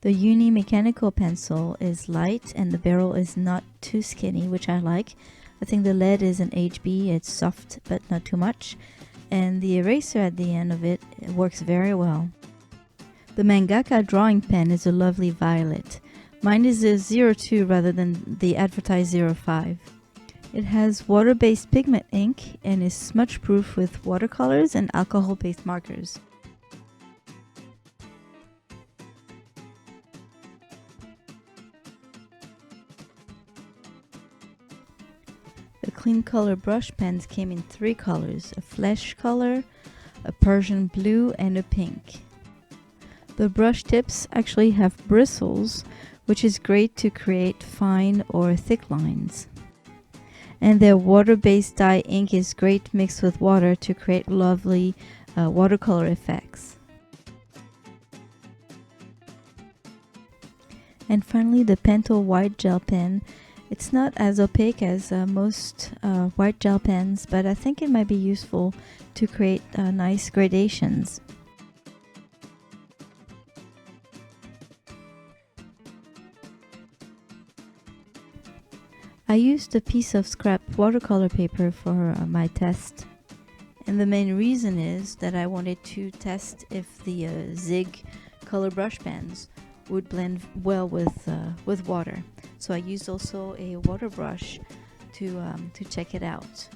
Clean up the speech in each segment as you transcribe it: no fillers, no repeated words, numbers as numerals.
The Uni mechanical pencil is light and the barrel is not too skinny, which I like. I think the lead is an HB, it's soft but not too much, and the eraser at the end of it works very well. The mangaka drawing pen is a lovely violet. Mine is a 02 rather than the advertised 05. It has water-based pigment ink and is smudge-proof with watercolors and alcohol-based markers. The clean color brush pens came in 3 colors, a flesh color, a Persian blue, and a pink. The brush tips actually have bristles, which is great to create fine or thick lines. And their water-based dye ink is great mixed with water to create lovely watercolor effects. And finally, the Pentel white gel pen. It's not as opaque as most white gel pens, but I think it might be useful to create nice gradations. I used a piece of scrap watercolor paper for my test, and the main reason is that I wanted to test if the Zig color brush pens would blend well with water. So I used also a water brush to check it out.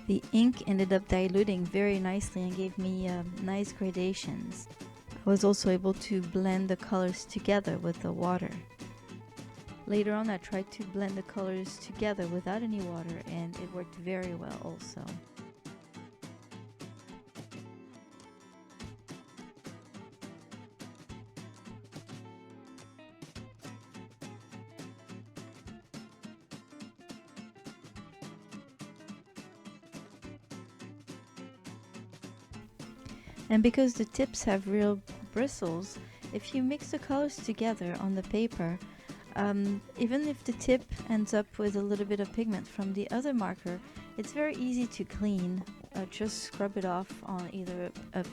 The ink ended up diluting very nicely and gave me nice gradations. I was also able to blend the colors together with the water. Later on, I tried to blend the colors together without any water, and it worked very well also. And because the tips have real bristles, if you mix the colors together on the paper, even if the tip ends up with a little bit of pigment from the other marker, it's very easy to clean. Just scrub it off on either a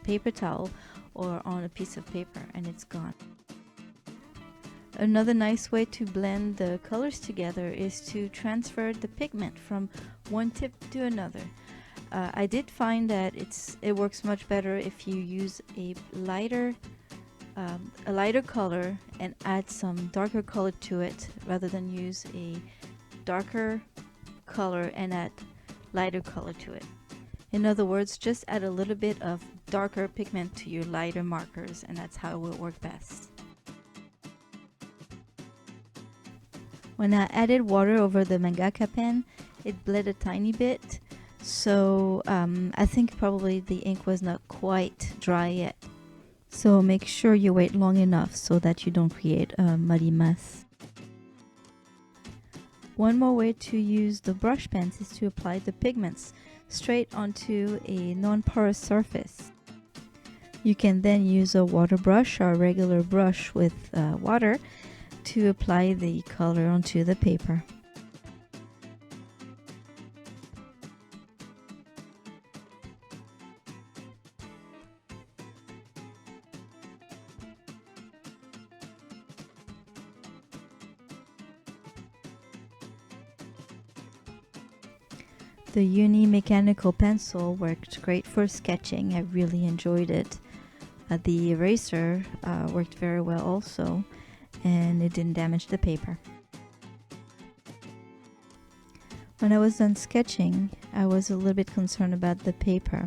paper towel or on a piece of paper and it's gone. Another nice way to blend the colors together is to transfer the pigment from one tip to another. I did find that it works much better if you use a lighter color and add some darker color to it rather than use a darker color and add lighter color to it. In other words, just add a little bit of darker pigment to your lighter markers, and that's how it will work best. When I added water over the mangaka pen, it bled a tiny bit, so I think probably the ink was not quite dry yet. So make sure you wait long enough so that you don't create a muddy mess. One more way to use the brush pens is to apply the pigments straight onto a non-porous surface. You can then use a water brush or a regular brush with water to apply the color onto the paper. The Uni mechanical pencil worked great for sketching. I really enjoyed it. The eraser worked very well also, and it didn't damage the paper. When I was done sketching, I was a little bit concerned about the paper.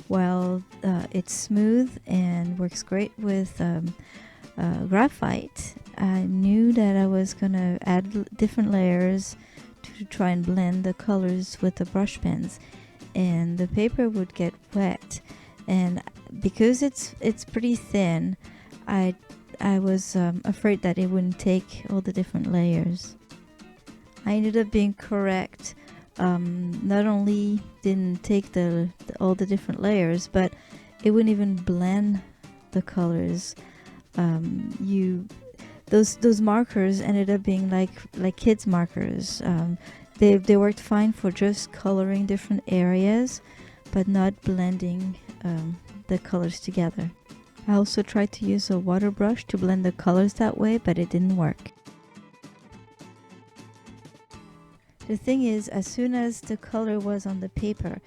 While it's smooth and works great with graphite, I knew that I was gonna add different layers to try and blend the colors with the brush pens, and the paper would get wet, and because it's pretty thin, I was afraid that it wouldn't take all the different layers. I ended up being correct. Not only didn't take all the different layers, but it wouldn't even blend the colors. Those markers ended up being like kids markers. They worked fine for just coloring different areas, but not blending the colors together. I also tried to use a water brush to blend the colors that way, but it didn't work. The thing is, as soon as the color was on the paper,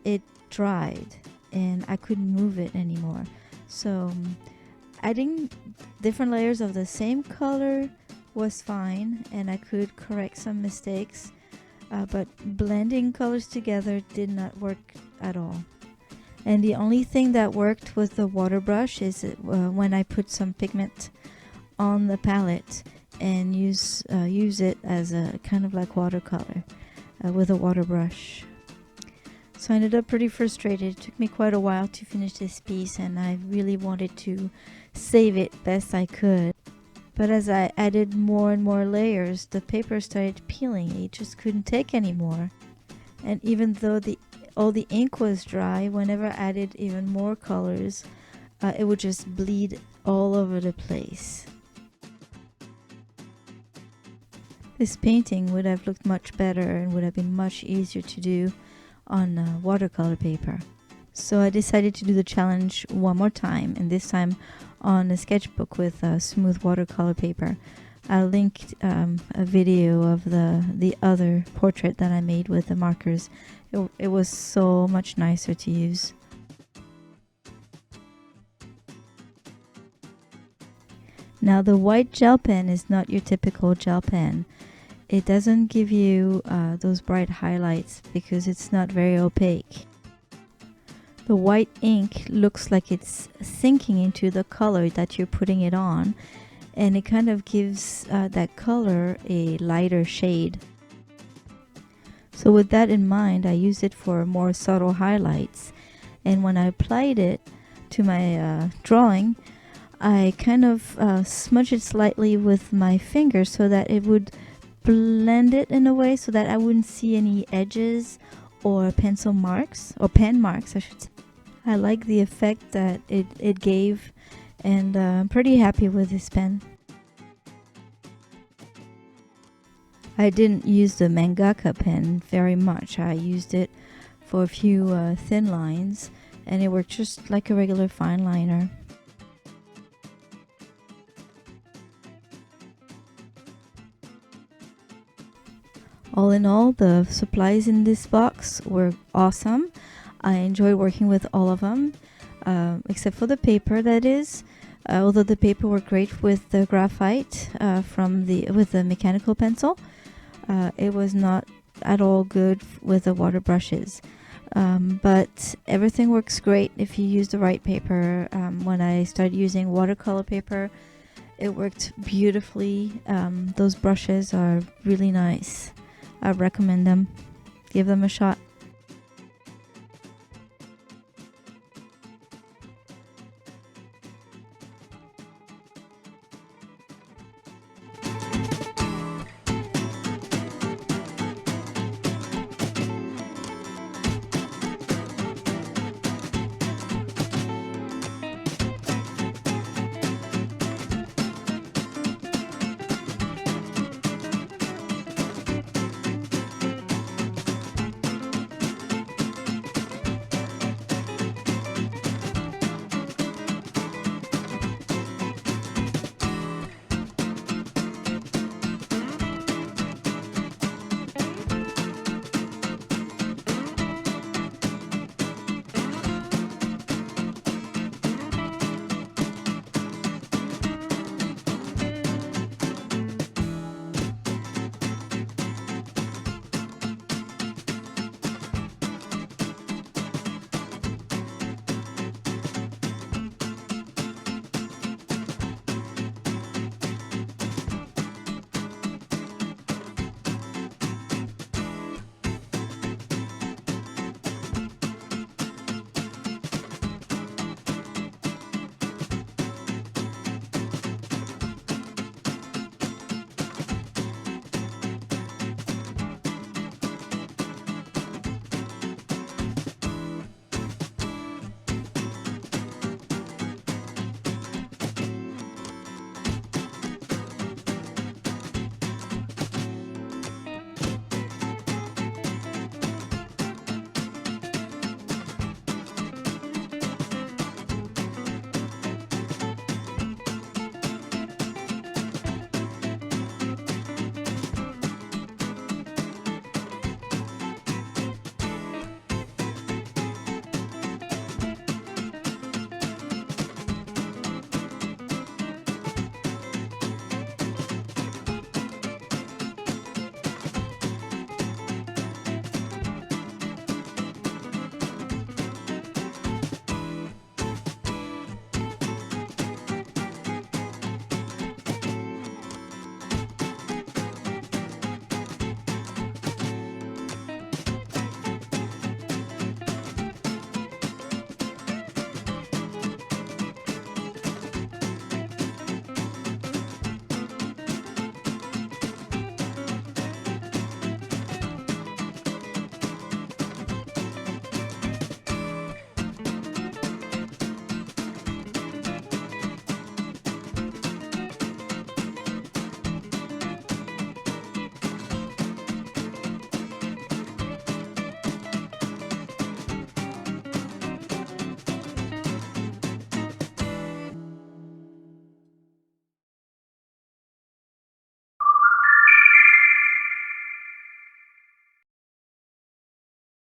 it dried and I couldn't move it anymore. So adding different layers of the same color was fine and I could correct some mistakes, but blending colors together did not work at all. And the only thing that worked with the water brush is when I put some pigment on the palette and use it as a kind of like watercolor with a water brush. So I ended up pretty frustrated. It took me quite a while to finish this piece and I really wanted to save it best I could. But as I added more and more layers, the paper started peeling. It just couldn't take anymore. And even though all the ink was dry, whenever I added even more colors, it would just bleed all over the place. This painting would have looked much better and would have been much easier to do on watercolor paper. So I decided to do the challenge one more time, and this time on a sketchbook with smooth watercolor paper. I linked a video of the other portrait that I made with the markers. It was so much nicer to use. Now the white gel pen is not your typical gel pen. It doesn't give you those bright highlights because it's not very opaque. The white ink looks like it's sinking into the color that you're putting it on, and it kind of gives that color a lighter shade. So with that in mind, I used it for more subtle highlights, and when I applied it to my drawing, I kind of smudged it slightly with my finger so that it would blend it in a way so that I wouldn't see any edges or pencil marks, or pen marks I should say. I like the effect that it gave, and I'm pretty happy with this pen. I didn't use the mangaka pen very much. I used it for a few thin lines, and it worked just like a regular fine liner. All in all, the supplies in this box were awesome. I enjoyed working with all of them, except for the paper, that is. Although the paper worked great with the graphite with the mechanical pencil, it was not at all good with the water brushes. But everything works great if you use the right paper. When I started using watercolor paper, it worked beautifully. Those brushes are really nice. I recommend them. Give them a shot.